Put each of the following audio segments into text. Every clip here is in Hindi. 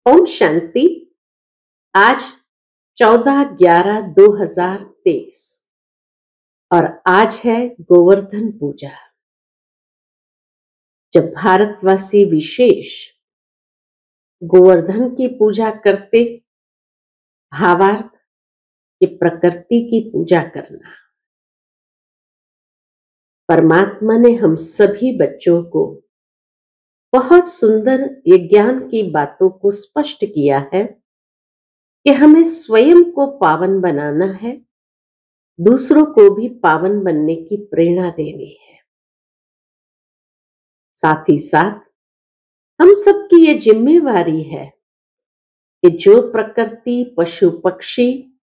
ओम शांति। आज 14/11/2023 और आज है गोवर्धन पूजा। जब भारतवासी विशेष गोवर्धन की पूजा करते, भावार्थ कि प्रकृति की पूजा करना। परमात्मा ने हम सभी बच्चों को बहुत सुंदर ये ज्ञान की बातों को स्पष्ट किया है कि हमें स्वयं को पावन बनाना है, दूसरों को भी पावन बनने की प्रेरणा देनी है। साथ ही साथ हम सबकी ये जिम्मेवारी है कि जो प्रकृति, पशु पक्षी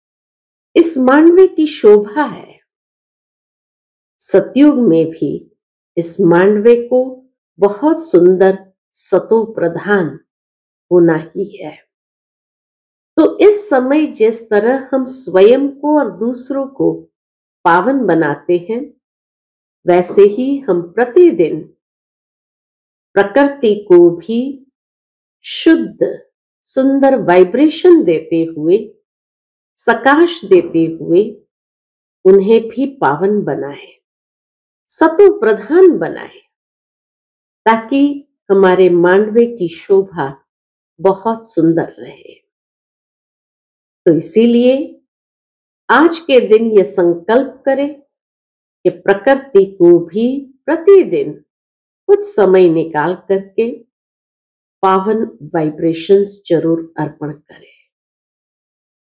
इस मानव की शोभा है, सतयुग में भी इस मानव को बहुत सुंदर सतो प्रधान होना ही है। तो इस समय जिस तरह हम स्वयं को और दूसरों को पावन बनाते हैं, वैसे ही हम प्रतिदिन प्रकृति को भी शुद्ध सुंदर वाइब्रेशन देते हुए, सकाश देते हुए उन्हें भी पावन बनाए, सतो प्रधान बनाए, ताकि हमारे मानव की शोभा बहुत सुंदर रहे। तो इसीलिए आज के दिन ये संकल्प करें कि प्रकृति को भी प्रतिदिन कुछ समय निकाल करके पावन वाइब्रेशंस जरूर अर्पण करें,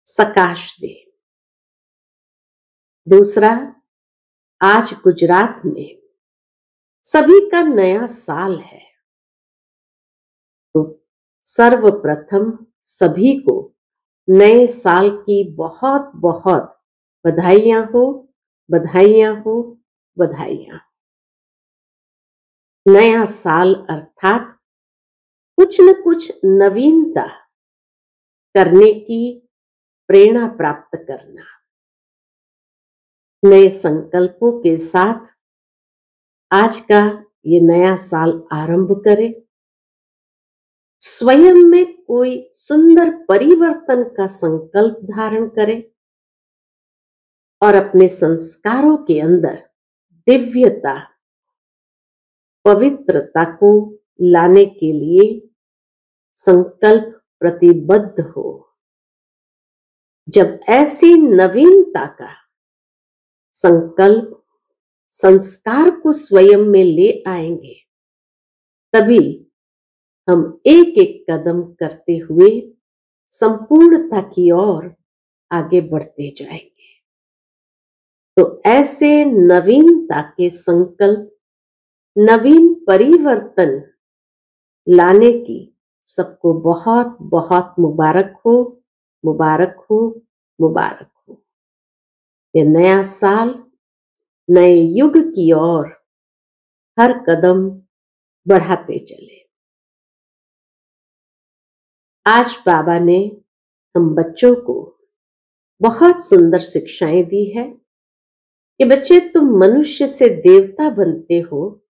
सकाश दें। दूसरा, आज गुजरात में सभी का नया साल है, तो सर्वप्रथम सभी को नए साल की बहुत बहुत बधाइयां हो, बधाइयां हो, बधाइयां। नया साल अर्थात कुछ न कुछ नवीनता करने की प्रेरणा प्राप्त करना। नए संकल्पों के साथ आज का ये नया साल आरंभ करें। स्वयं में कोई सुंदर परिवर्तन का संकल्प धारण करें और अपने संस्कारों के अंदर दिव्यता, पवित्रता को लाने के लिए संकल्प प्रतिबद्ध हो। जब ऐसी नवीनता का संकल्प संस्कार को स्वयं में ले आएंगे, तभी हम एक एक कदम करते हुए संपूर्णता की ओर आगे बढ़ते जाएंगे। तो ऐसे नवीनता के संकल्प, नवीन परिवर्तन लाने की सबको बहुत बहुत मुबारक हो, मुबारक हो, मुबारक हो। ये नया साल नए युग की ओर हर कदम बढ़ाते चले। आज बाबा ने हम बच्चों को बहुत सुंदर शिक्षाएं दी है कि बच्चे, तुम मनुष्य से देवता बनते हो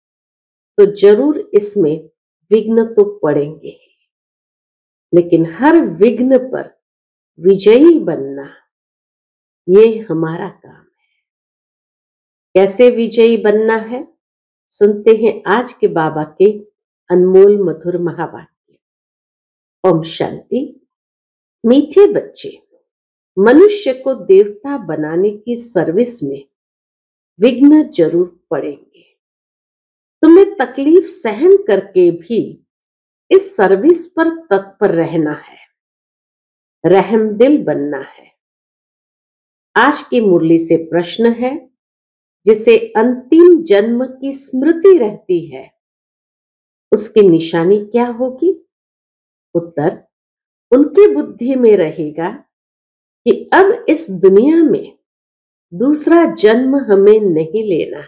तो जरूर इसमें विघ्न तो पड़ेंगे, लेकिन हर विघ्न पर विजयी बनना ये हमारा काम है। कैसे विजयी बनना है, सुनते हैं आज के बाबा के अनमोल मधुर महावाक्य। ओम शांति। मीठे बच्चे, मनुष्य को देवता बनाने की सर्विस में विघ्न जरूर पड़ेंगे। तुम्हें तकलीफ सहन करके भी इस सर्विस पर तत्पर रहना है, रहमदिल बनना है। आज की मुरली से प्रश्न है, जिसे अंतिम जन्म की स्मृति रहती है, उसकी निशानी क्या होगी? उत्तर, उनकी बुद्धि में रहेगा कि अब इस दुनिया में दूसरा जन्म हमें नहीं लेना है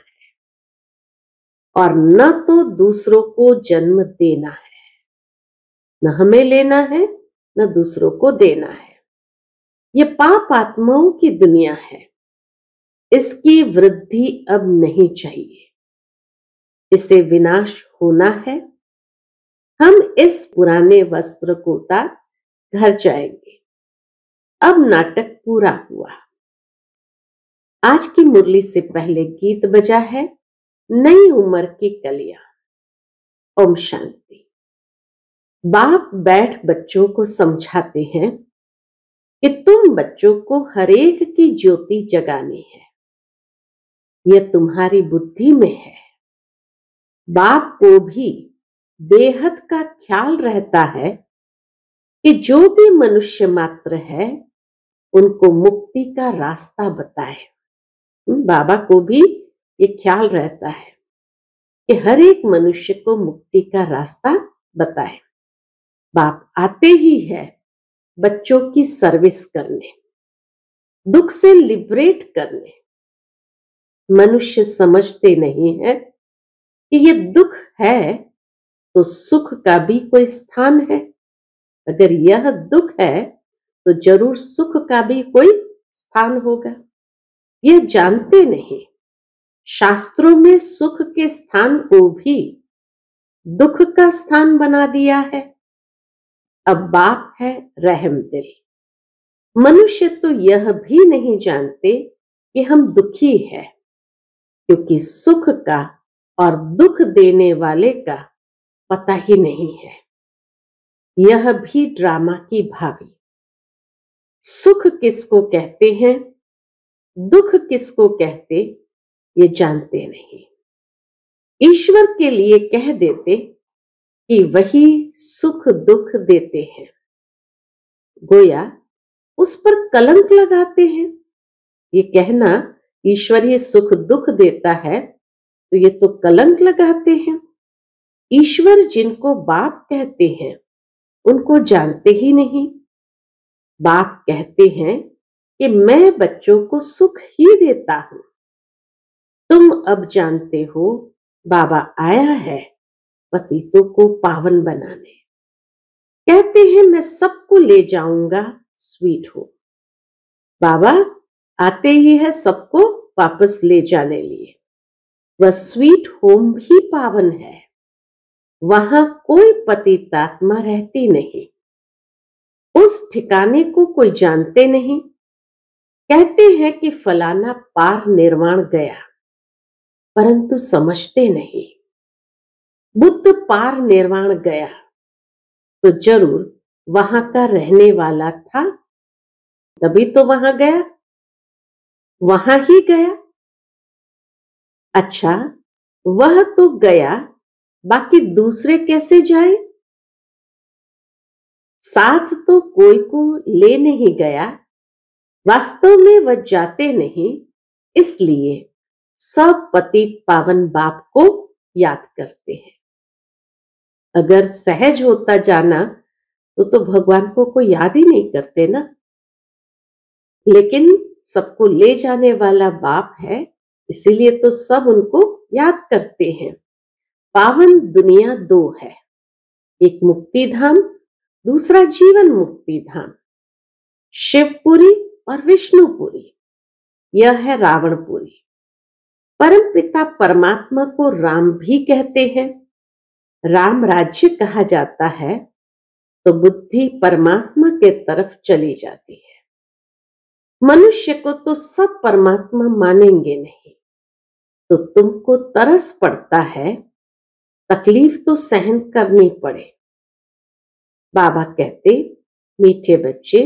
और न तो दूसरों को जन्म देना है, न हमें लेना है न दूसरों को देना है। ये पाप आत्माओं की दुनिया है, इसकी वृद्धि अब नहीं चाहिए, इसे विनाश होना है। हम इस पुराने वस्त्र को उतार घर जाएंगे। अब नाटक पूरा हुआ। आज की मुरली से पहले गीत बजा है नई उम्र की कलियां। ओम शांति। बाप बैठ बच्चों को समझाते हैं कि तुम बच्चों को हरेक की ज्योति जगानी है, यह तुम्हारी बुद्धि में है। बाप को भी बेहद का ख्याल रहता है कि जो भी मनुष्य मात्र है उनको मुक्ति का रास्ता बताए। बाबा को भी ये ख्याल रहता है कि हर एक मनुष्य को मुक्ति का रास्ता बताए। बाप आते ही है बच्चों की सर्विस करने, दुख से लिबरेट करने। मनुष्य समझते नहीं है कि ये दुख है तो सुख का भी कोई स्थान है। अगर यह दुख है तो जरूर सुख का भी कोई स्थान होगा। यह जानते नहीं। शास्त्रों में सुख के स्थान को भी दुख का स्थान बना दिया है। अब बाप है रहम दिल। मनुष्य तो यह भी नहीं जानते कि हम दुखी है, क्योंकि सुख का और दुख देने वाले का पता ही नहीं है। यह भी ड्रामा की भावी। सुख किसको कहते हैं, दुख किसको कहते, ये जानते नहीं। ईश्वर के लिए कह देते कि वही सुख दुख देते हैं, गोया उस पर कलंक लगाते हैं। ये कहना ईश्वर ही सुख दुख देता है तो ये तो कलंक लगाते हैं। ईश्वर जिनको बाप कहते हैं उनको जानते ही नहीं। बाप कहते हैं कि मैं बच्चों को सुख ही देता हूं। तुम अब जानते हो बाबा आया है पतितों को पावन बनाने। कहते हैं मैं सबको ले जाऊंगा स्वीट होम। बाबा आते ही है सबको वापस ले जाने लिए। वह स्वीट होम भी पावन है। वहां कोई पतितात्मा रहती नहीं। उस ठिकाने को कोई जानते नहीं। कहते हैं कि फलाना पार निर्वाण गया, परंतु समझते नहीं। बुद्ध पार निर्वाण गया तो जरूर वहां का रहने वाला था, तभी तो वहां गया, वहां ही गया। अच्छा, वह तो गया, बाकी दूसरे कैसे जाए? साथ तो कोई को ले नहीं गया। वास्तव में वह जाते नहीं, इसलिए सब पतित पावन बाप को याद करते हैं। अगर सहज होता जाना तो भगवान को कोई याद ही नहीं करते ना। लेकिन सबको ले जाने वाला बाप है, इसीलिए तो सब उनको याद करते हैं। पावन दुनिया दो है, एक मुक्ति धाम, दूसरा जीवन मुक्ति धाम। शिवपुरी और विष्णुपुरी, यह है रावणपुरी। परम पिता परमात्मा को राम भी कहते हैं। राम राज्य कहा जाता है तो बुद्धि परमात्मा के तरफ चली जाती है। मनुष्य को तो सब परमात्मा मानेंगे नहीं, तो तुमको तरस पड़ता है, तकलीफ तो सहन करनी पड़े। बाबा कहते मीठे बच्चे,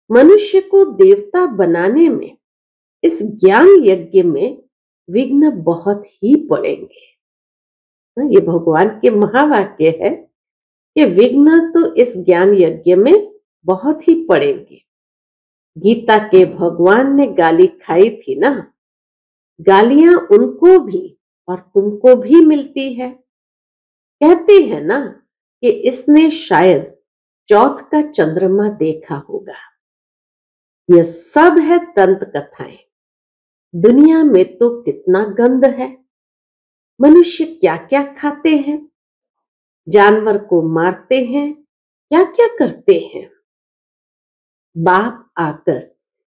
मनुष्य को देवता बनाने में, इस ज्ञान यज्ञ में विघ्न बहुत ही पड़ेंगे। ये भगवान के महावाक्य है कि विघ्न तो इस ज्ञान यज्ञ में बहुत ही पड़ेंगे। गीता के भगवान ने गाली खाई थी ना, गालियां उनको भी और तुमको भी मिलती है। कहते हैं ना कि इसने शायद चौथ का चंद्रमा देखा होगा। यह सब है तंत्र कथाएं। दुनिया में तो कितना गंद है। मनुष्य क्या क्या खाते हैं, जानवर को मारते हैं, क्या क्या करते हैं। बाप आकर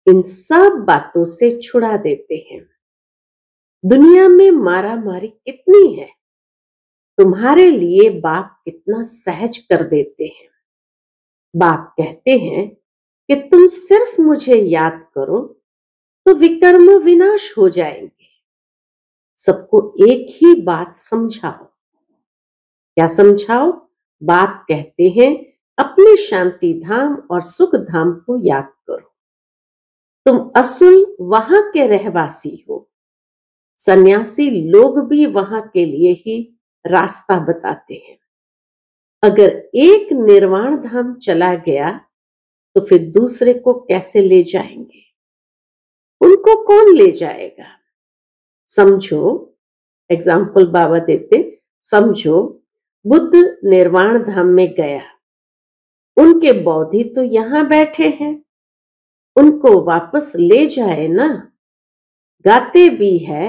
इन सब बातों से छुड़ा देते हैं। दुनिया में मारा मारी कितनी है, तुम्हारे लिए बाप कितना सहज कर देते हैं। बाप कहते हैं कि तुम सिर्फ मुझे याद करो तो विकर्म विनाश हो जाएंगे। सबको एक ही बात समझाओ। क्या समझाओ? बाप कहते हैं अपने शांति धाम और सुख धाम को याद करो। तुम असुल वहां के रहवासी हो। सन्यासी लोग भी वहां के लिए ही रास्ता बताते हैं। अगर एक निर्वाण धाम चला गया तो फिर दूसरे को कैसे ले जाएंगे? उनको कौन ले जाएगा? समझो, एग्जाम्पल बाबा देते, समझो बुद्ध निर्वाण धाम में गया, उनके बौद्धि तो यहां बैठे हैं, उनको वापस ले जाए ना। गाते भी है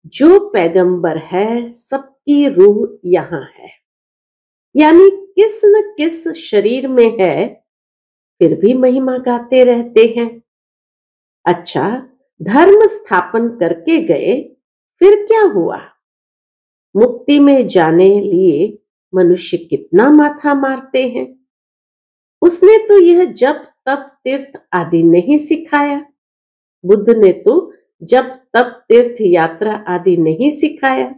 जो पैगंबर है सबकी रूह यहां है, यानी किस न किस शरीर में है, फिर भी महिमा गाते रहते हैं। अच्छा, धर्म स्थापन करके गए, फिर क्या हुआ? मुक्ति में जाने लिए मनुष्य कितना माथा मारते हैं। उसने तो यह जप तप तीर्थ आदि नहीं सिखाया। बुद्ध ने तो जप तप तीर्थ यात्रा आदि नहीं सिखाया।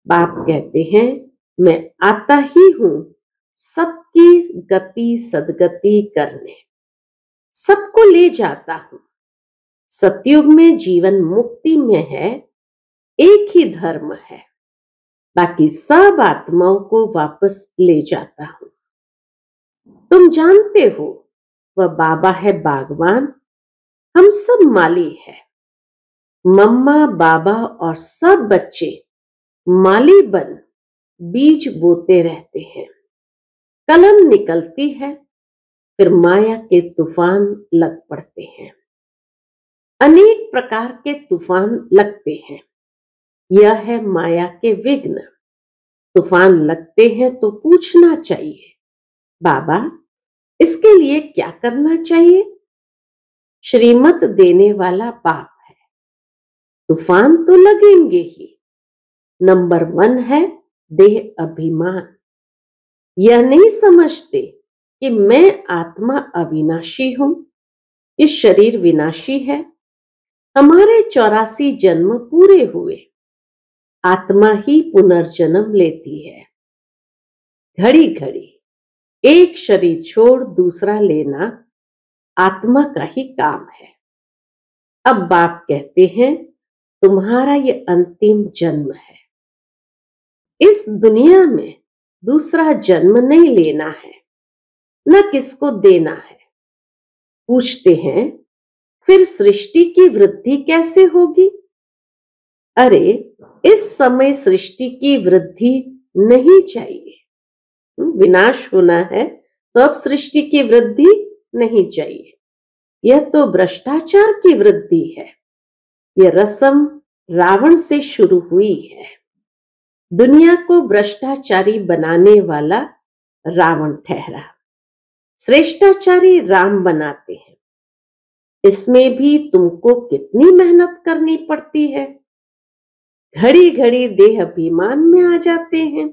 बाप कहते हैं मैं आता ही हूं सबकी गति सदगति करने, सबको ले जाता हूं। सतयुग में जीवन मुक्ति में है, एक ही धर्म है, बाकी सब आत्माओं को वापस ले जाता हूं। तुम जानते हो वह बाबा है बागवान, हम सब माली है। मम्मा बाबा और सब बच्चे माली बन बीज बोते रहते हैं। कलम निकलती है, फिर माया के तूफान लग पड़ते हैं। अनेक प्रकार के तूफान लगते हैं, यह है माया के विघ्न। तूफान लगते हैं तो पूछना चाहिए, बाबा इसके लिए क्या करना चाहिए? श्रीमत देने वाला बाप है। तूफान तो लगेंगे ही। नंबर 1 है देह अभिमान। यह नहीं समझते कि मैं आत्मा अविनाशी हूं, ये शरीर विनाशी है। हमारे 84 जन्म पूरे हुए, आत्मा ही पुनर्जन्म लेती है। घड़ी घड़ी एक शरीर छोड़ दूसरा लेना आत्मा का ही काम है। अब बाप कहते हैं तुम्हारा ये अंतिम जन्म है। इस दुनिया में दूसरा जन्म नहीं लेना है, न किसको देना है। पूछते हैं फिर सृष्टि की वृद्धि कैसे होगी? अरे इस समय सृष्टि की वृद्धि नहीं चाहिए। विनाश होना है तो अब सृष्टि की वृद्धि नहीं चाहिए। यह तो भ्रष्टाचार की वृद्धि है। यह रस्म रावण से शुरू हुई है। दुनिया को भ्रष्टाचारी बनाने वाला रावण ठहरा, श्रेष्ठाचारी राम बनाते हैं। इसमें भी तुमको कितनी मेहनत करनी पड़ती है। घड़ी घड़ी देह अभिमान में आ जाते हैं।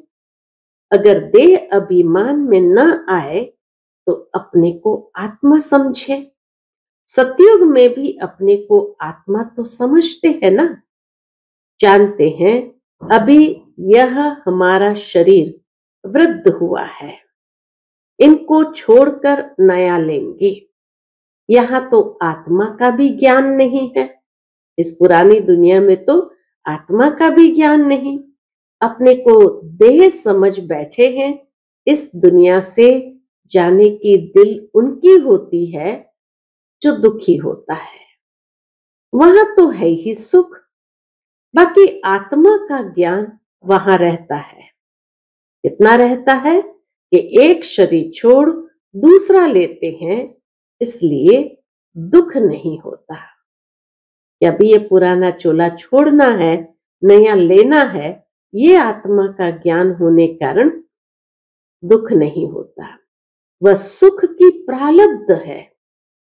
अगर देह अभिमान में न आए तो अपने को आत्मा समझे। सतयुग में भी अपने को आत्मा तो समझते हैं ना, जानते हैं अभी यह हमारा शरीर वृद्ध हुआ है, इनको छोड़कर नया लेंगे। यहां तो आत्मा का भी ज्ञान नहीं है। इस पुरानी दुनिया में तो आत्मा का भी ज्ञान नहीं। अपने को देह समझ बैठे हैं। इस दुनिया से जाने की दिल उनकी होती है जो दुखी होता है। वहां तो है ही सुख, बाकी आत्मा का ज्ञान वहां रहता है। कितना रहता है कि एक शरीर छोड़ दूसरा लेते हैं, इसलिए दुख नहीं होता। अभी ये पुराना चोला छोड़ना है, नया लेना है, ये आत्मा का ज्ञान होने कारण दुख नहीं होता। वह सुख की प्रारब्ध है।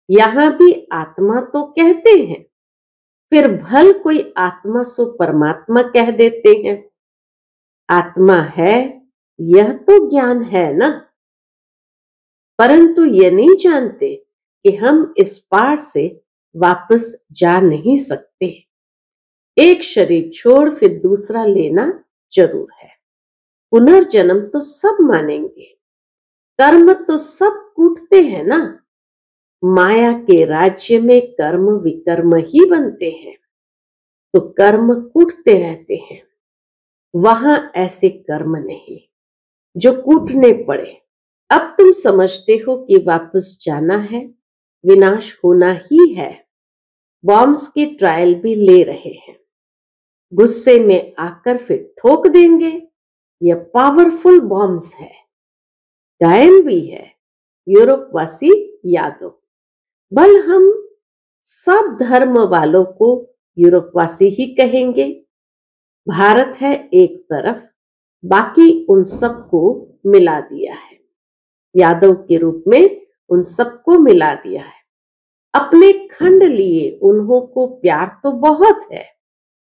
यहां भी आत्मा तो कहते हैं, फिर भल कोई आत्मा सो परमात्मा कह देते हैं। आत्मा है यह तो ज्ञान है ना। परंतु ये नहीं जानते कि हम इस पार से वापस जा नहीं सकते। एक शरीर छोड़ फिर दूसरा लेना जरूर है। पुनर्जन्म तो सब मानेंगे, कर्म तो सब कूटते हैं ना। माया के राज्य में कर्म विकर्म ही बनते हैं, तो कर्म कूटते रहते हैं। वहां ऐसे कर्म नहीं जो कूटने पड़े। अब तुम समझते हो कि वापस जाना है, विनाश होना ही है। बॉम्ब्स की ट्रायल भी ले रहे हैं, गुस्से में आकर फिर ठोक देंगे। यह पावरफुल बॉम्ब्स है। गायन भी है, यूरोपवासी यादव। बल हम सब धर्म वालों को यूरोपवासी ही कहेंगे। भारत है एक तरफ, बाकी उन सबको मिला दिया है। यादव के रूप में उन सबको मिला दिया है। अपने खंड लिए उन्हों को प्यार तो बहुत है,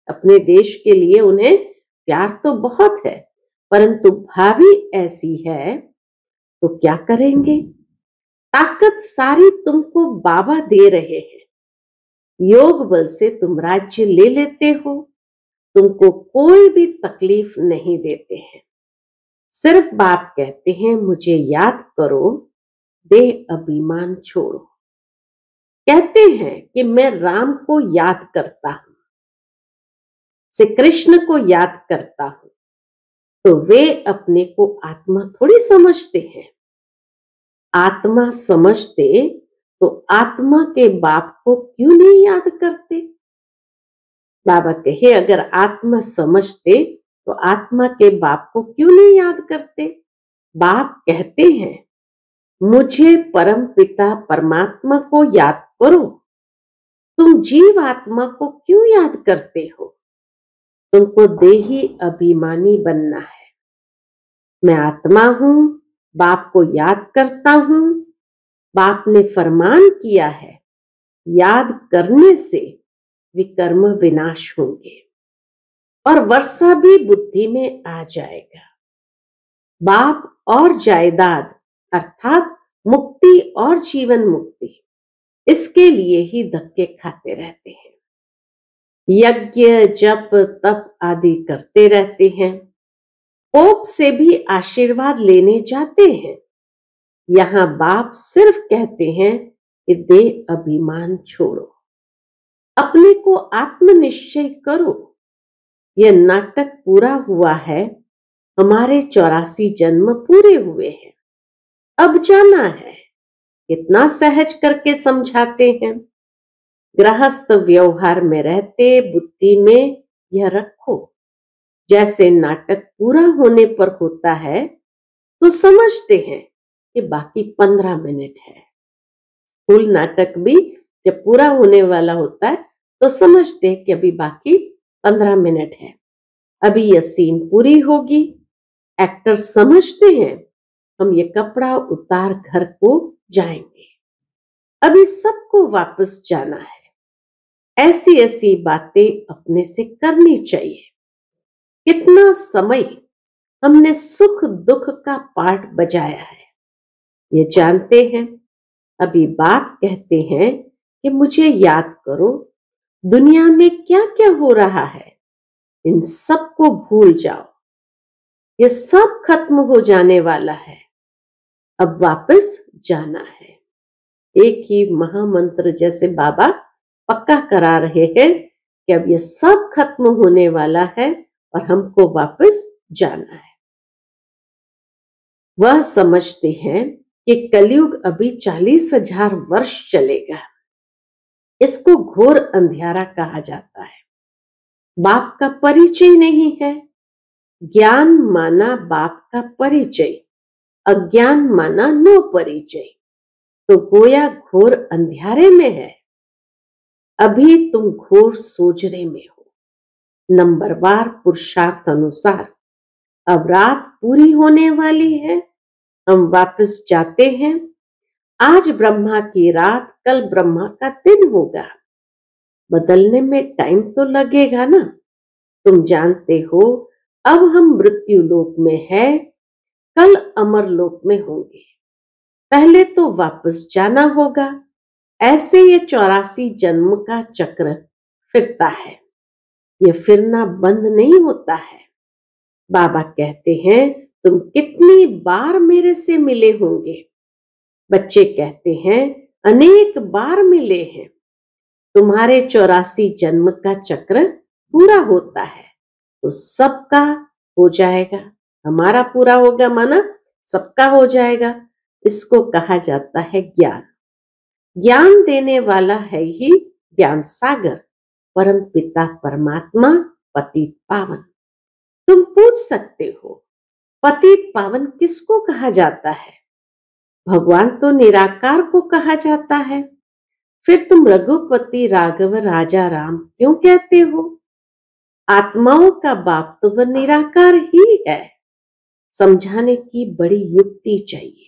अपने देश के लिए उन्हें प्यार तो बहुत है, परंतु भावी ऐसी है तो क्या करेंगे। ताकत सारी तुमको बाबा दे रहे हैं। योग बल से तुम राज्य ले लेते हो, तुमको कोई भी तकलीफ नहीं देते हैं। सिर्फ बाप कहते हैं मुझे याद करो, देह अभिमान छोड़ो। कहते हैं कि मैं राम को याद करता हूं, श्री कृष्ण को याद करता हूं, तो वे अपने को आत्मा थोड़ी समझते हैं। आत्मा समझते तो आत्मा के बाप को क्यों नहीं याद करते। बाबा कहे अगर आत्मा समझते तो आत्मा के बाप को क्यों नहीं याद करते। बाप कहते हैं मुझे परम पिता परमात्मा को याद करो। तुम जीव आत्मा को क्यों याद करते हो। तुमको देही अभिमानी बनना है। मैं आत्मा हूं, बाप को याद करता हूं। बाप ने फरमान किया है याद करने से विकर्म विनाश होंगे और वर्षा भी बुद्धि में आ जाएगा। बाप और जायदाद अर्थात मुक्ति और जीवन मुक्ति, इसके लिए ही धक्के खाते रहते हैं। यज्ञ जप तप आदि करते रहते हैं, पोप से भी आशीर्वाद लेने जाते हैं। यहां बाप सिर्फ कहते हैं कि देह अभिमान छोड़ो, अपने को आत्मनिश्चय करो। यह नाटक पूरा हुआ है, हमारे 84 जन्म पूरे हुए हैं, अब जाना है। कितना सहज करके समझाते हैं। गृहस्थ व्यवहार में रहते बुद्धि में यह रखो, जैसे नाटक पूरा होने पर होता है तो समझते हैं कि बाकी 15 मिनट है। फुल नाटक भी जब पूरा होने वाला होता है तो समझते हैं कि अभी बाकी 15 मिनट है, अभी यह सीन पूरी होगी। एक्टर समझते हैं हम ये कपड़ा उतार घर को जाएंगे, अभी सबको वापस जाना है। ऐसी ऐसी बातें अपने से करनी चाहिए। कितना समय हमने सुख दुख का पार्ट बजाया है, ये जानते हैं। अभी बाप कहते हैं कि मुझे याद करो, दुनिया में क्या क्या हो रहा है इन सब को भूल जाओ, ये सब खत्म हो जाने वाला है, अब वापस जाना है। एक ही महामंत्र जैसे बाबा पक्का करा रहे हैं कि अब ये सब खत्म होने वाला है और हमको वापस जाना है। वह समझते हैं कि कलयुग अभी 40,000 वर्ष चलेगा। इसको घोर अंधियारा कहा जाता है। बाप का परिचय नहीं है। ज्ञान माना बाप का परिचय, अज्ञान माना नो परिचय, तो गोया घोर अंधियारे में है। अभी तुम घोर सोजरे में हो। नंबरवार पुरुषार्थ अनुसार अब रात पूरी होने वाली है, हम वापस जाते हैं। आज ब्रह्मा की रात, कल ब्रह्मा का दिन होगा। बदलने में टाइम तो लगेगा ना। तुम जानते हो अब हम मृत्यु लोक में है, कल अमर लोक में होंगे। पहले तो वापस जाना होगा। ऐसे ये 84 जन्म का चक्र फिरता है, ये फिरना बंद नहीं होता है। बाबा कहते हैं, तुम कितनी बार मेरे से मिले होंगे। बच्चे कहते हैं, अनेक बार मिले हैं। तुम्हारे 84 जन्म का चक्र पूरा होता है तो सबका हो जाएगा। हमारा पूरा होगा माना सबका हो जाएगा। इसको कहा जाता है ज्ञान। ज्ञान देने वाला है ही ज्ञान सागर, परम पिता परमात्मा, पतित पावन। तुम पूछ सकते हो, पतित पावन किसको कहा जाता है? भगवान तो निराकार को कहा जाता है। फिर तुम रघुपति राघव राजा राम क्यों कहते हो? आत्माओं का बाप तो वह निराकार ही है। समझाने की बड़ी युक्ति चाहिए।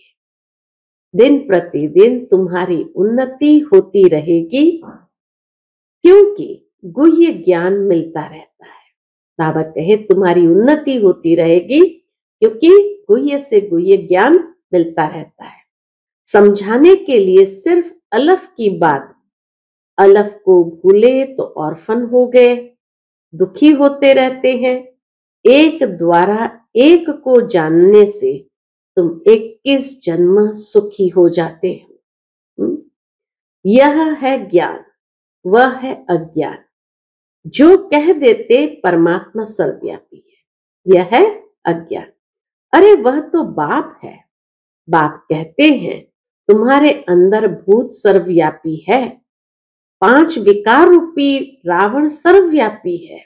दिन प्रतिदिन तुम्हारी उन्नति होती रहेगी, क्योंकि गुह्य ज्ञान मिलता रहता है। बाबा कहे, तुम्हारी उन्नति होती रहेगी क्योंकि गुह्य से गुह्य ज्ञान मिलता रहता है। समझाने के लिए सिर्फ अलफ की बात, अलफ को भूले तो ऑर्फन हो गए, दुखी होते रहते हैं। एक द्वारा एक को जानने से तुम 21 जन्म सुखी हो जाते हो। यह है ज्ञान, वह है अज्ञान। जो कह देते परमात्मा सर्वव्यापी है, यह है अज्ञान। अरे वह तो बाप है। बाप कहते हैं, तुम्हारे अंदर भूत सर्वव्यापी है, 5 विकार रूपी रावण सर्वव्यापी है।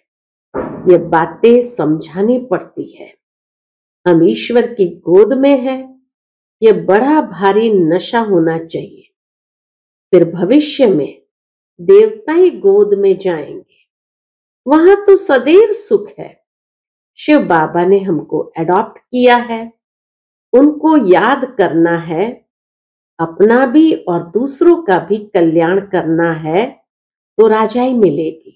ये बातें समझानी पड़ती है। हम ईश्वर की गोद में हैं, ये बड़ा भारी नशा होना चाहिए। फिर भविष्य में देवता ही गोद में जाएंगे, वहां तो सदैव सुख है। शिव बाबा ने हमको अडॉप्ट किया है, उनको याद करना है, अपना भी और दूसरों का भी कल्याण करना है तो राजाई मिलेगी।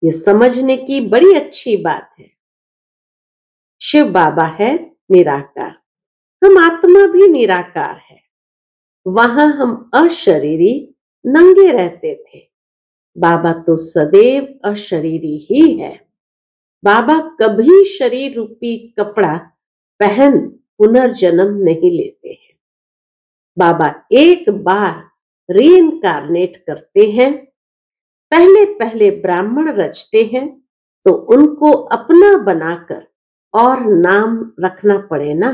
ये समझने की बड़ी अच्छी बात है। शिव बाबा है निराकार, हम आत्मा भी निराकार है। वहां हम अशरीरी नंगे रहते थे, बाबा तो सदैव अशरीरी ही है। बाबा कभी शरीर रूपी कपड़ा पहन पुनर्जन्म नहीं लेते हैं। बाबा एक बार रीइंकारनेट करते हैं। पहले पहले ब्राह्मण रचते हैं तो उनको अपना बनाकर और नाम रखना पड़े ना।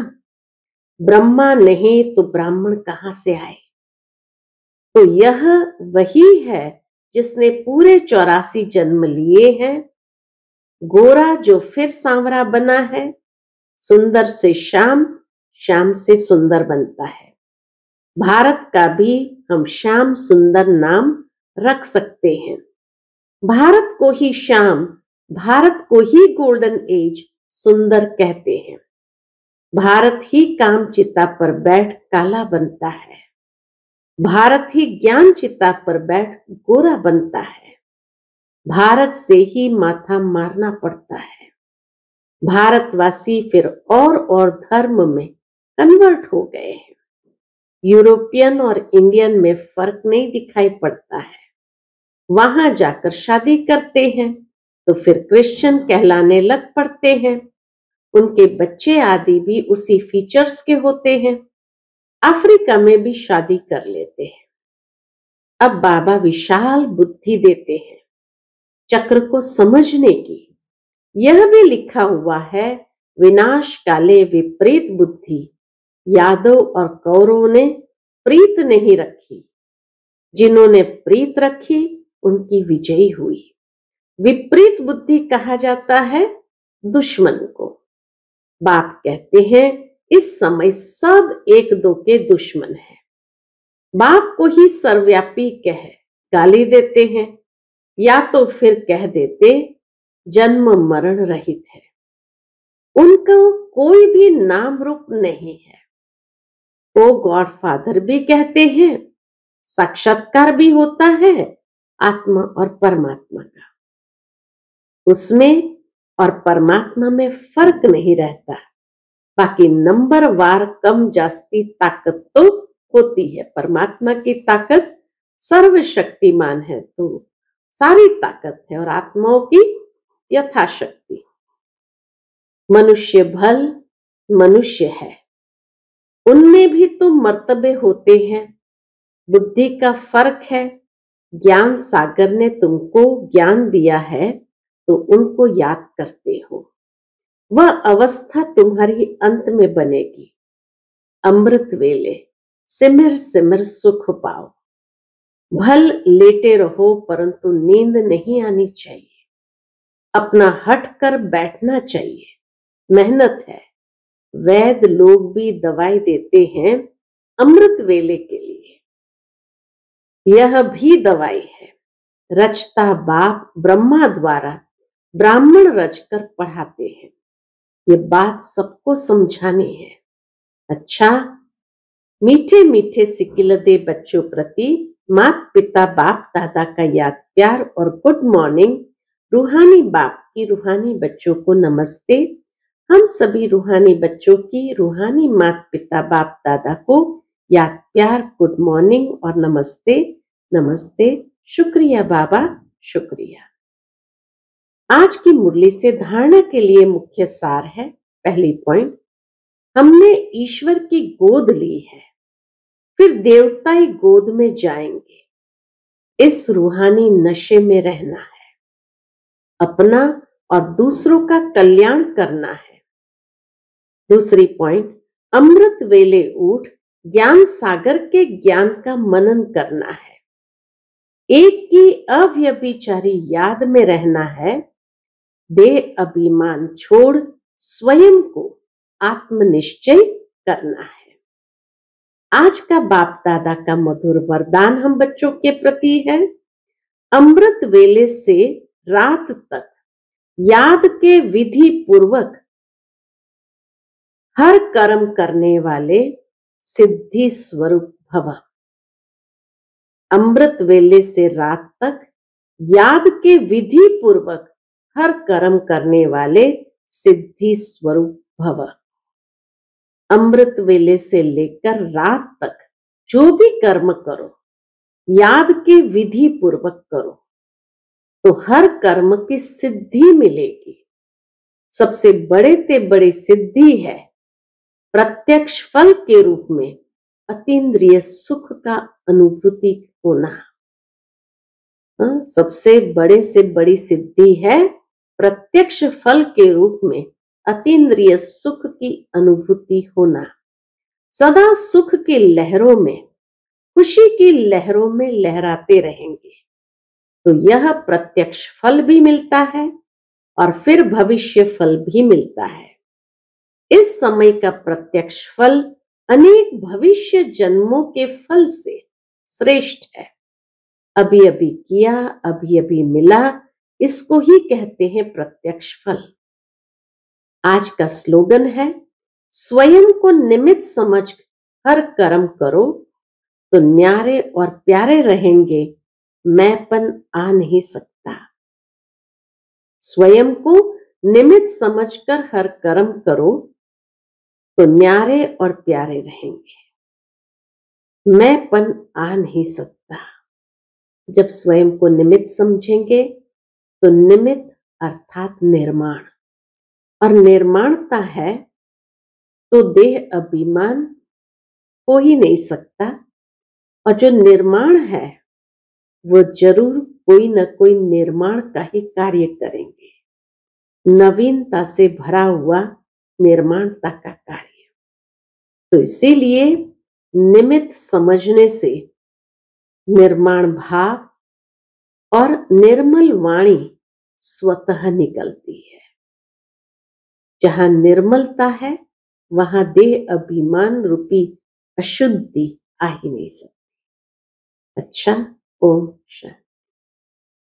ब्रह्मा नहीं तो ब्राह्मण कहां से आए? तो यह वही है जिसने पूरे 84 जन्म लिए हैं। गोरा जो फिर सांवरा बना है, सुंदर से श्याम, श्याम से सुंदर बनता है। भारत का भी हम श्याम सुंदर नाम रख सकते हैं। भारत को ही श्याम, भारत को ही गोल्डन एज सुंदर कहते हैं। भारत ही काम चिता पर बैठ काला बनता है, भारत ही ज्ञान चिता पर बैठ गोरा बनता है। भारत से ही माथा मारना पड़ता है। भारतवासी फिर और धर्म में कन्वर्ट हो गए हैं। यूरोपियन और इंडियन में फर्क नहीं दिखाई पड़ता है। वहां जाकर शादी करते हैं तो फिर क्रिश्चियन कहलाने लग पड़ते हैं। उनके बच्चे आदि भी उसी फीचर्स के होते हैं। अफ्रीका में भी शादी कर लेते हैं। अब बाबा विशाल बुद्धि देते हैं चक्र को समझने की। यह भी लिखा हुआ है, विनाश काले विपरीत बुद्धि, यादव और कौरवों ने प्रीत नहीं रखी। जिन्होंने प्रीत रखी उनकी विजयी हुई। विपरीत बुद्धि कहा जाता है दुश्मन को। बाप कहते हैं, इस समय सब एक दो के दुश्मन हैं। बाप को ही सर्वव्यापी कह गाली देते हैं, या तो फिर कह देते जन्म मरण रहित है। उनका कोई भी नाम रूप नहीं है। वो गॉडफादर भी कहते हैं, साक्षात्कार भी होता है आत्मा और परमात्मा का। उसमें और परमात्मा में फर्क नहीं रहता। बाकी नंबर वार कम जास्ती ताकत तो होती है। परमात्मा की ताकत सर्वशक्तिमान है, तो सारी ताकत है, और आत्माओं की यथाशक्ति। मनुष्य भल मनुष्य है, उनमें भी तो मर्तबे होते हैं, बुद्धि का फर्क है। ज्ञान सागर ने तुमको ज्ञान दिया है तो उनको याद करते हो, वह अवस्था तुम्हारी अंत में बनेगी। अमृत वेले सिमर सिमर सुख पाओ। भल लेटे रहो परंतु नींद नहीं आनी चाहिए, अपना हट कर बैठना चाहिए। मेहनत है, वैद्य लोग भी दवाई देते हैं अमृत वेले के लिए, यह भी दवाई है। रचता बाप ब्रह्मा द्वारा, ब्राह्मण रचकर पढ़ाते हैं। ये बात सबको समझानी है। अच्छा, मीठे मीठे सिकिलदे बच्चों प्रति माता पिता बाप दादा का याद प्यार और गुड मॉर्निंग। रूहानी बाप की रूहानी बच्चों को नमस्ते। हम सभी रूहानी बच्चों की रूहानी माता पिता बाप दादा को याद प्यार, गुड मॉर्निंग और नमस्ते। नमस्ते, शुक्रिया बाबा, शुक्रिया। आज की मुरली से धारणा के लिए मुख्य सार है। पहली पॉइंट, हमने ईश्वर की गोद ली है, फिर देवताई गोद में जाएंगे। इस रूहानी नशे में रहना है, अपना और दूसरों का कल्याण करना है। दूसरी पॉइंट, अमृत वेले उठ ज्ञान सागर के ज्ञान का मनन करना है। एक की अव्यभिचारी याद में रहना है। देह अभिमान छोड़ स्वयं को आत्मनिश्चय करना है। आज का बाप दादा का मधुर वरदान हम बच्चों के प्रति है। अमृत वेले से रात तक याद के विधि पूर्वक हर कर्म करने वाले सिद्धि स्वरूप भव। अमृत वेले से रात तक याद के विधि पूर्वक हर कर्म करने वाले सिद्धि स्वरूप भव। अमृत वेले से लेकर रात तक जो भी कर्म करो, याद के विधि पूर्वक करो, तो हर कर्म की सिद्धि मिलेगी। सबसे बड़े ते बड़ी सिद्धि है प्रत्यक्ष फल के रूप में अतीन्द्रिय सुख का अनुभूति होना। सबसे बड़े से बड़ी सिद्धि है प्रत्यक्ष फल के रूप में अतीन्द्रिय सुख की अनुभूति होना। सदा सुख की लहरों में, खुशी की लहरों में लहराते रहेंगे तो यह प्रत्यक्ष फल भी मिलता है और फिर भविष्य फल भी मिलता है। इस समय का प्रत्यक्ष फल अनेक भविष्य जन्मों के फल से श्रेष्ठ है। अभी अभी किया, अभी अभी मिला, इसको ही कहते हैं प्रत्यक्ष फल। आज का स्लोगन है, स्वयं को निमित्त समझ हर कर्म करो तो न्यारे और प्यारे रहेंगे, मैंपन आ नहीं सकता। स्वयं को निमित्त समझकर हर कर्म करो तो न्यारे और प्यारे रहेंगे, मैंपन आ नहीं सकता। जब स्वयं को निमित्त समझेंगे तो निमित्त अर्थात निर्माण, और निर्माणता है तो देह अभिमान हो ही नहीं सकता, और जो निर्माण है वो जरूर कोई न कोई निर्माण का ही कार्य करेंगे। नवीनता से भरा हुआ निर्माणता का कार्य। तो इसीलिए निमित्त समझने से निर्माण भाव और निर्मल वाणी स्वतः निकलती है। जहां निर्मलता है वहां देह अभिमान रूपी अशुद्धि आ ही नहीं सकती। अच्छा, ओम शांति।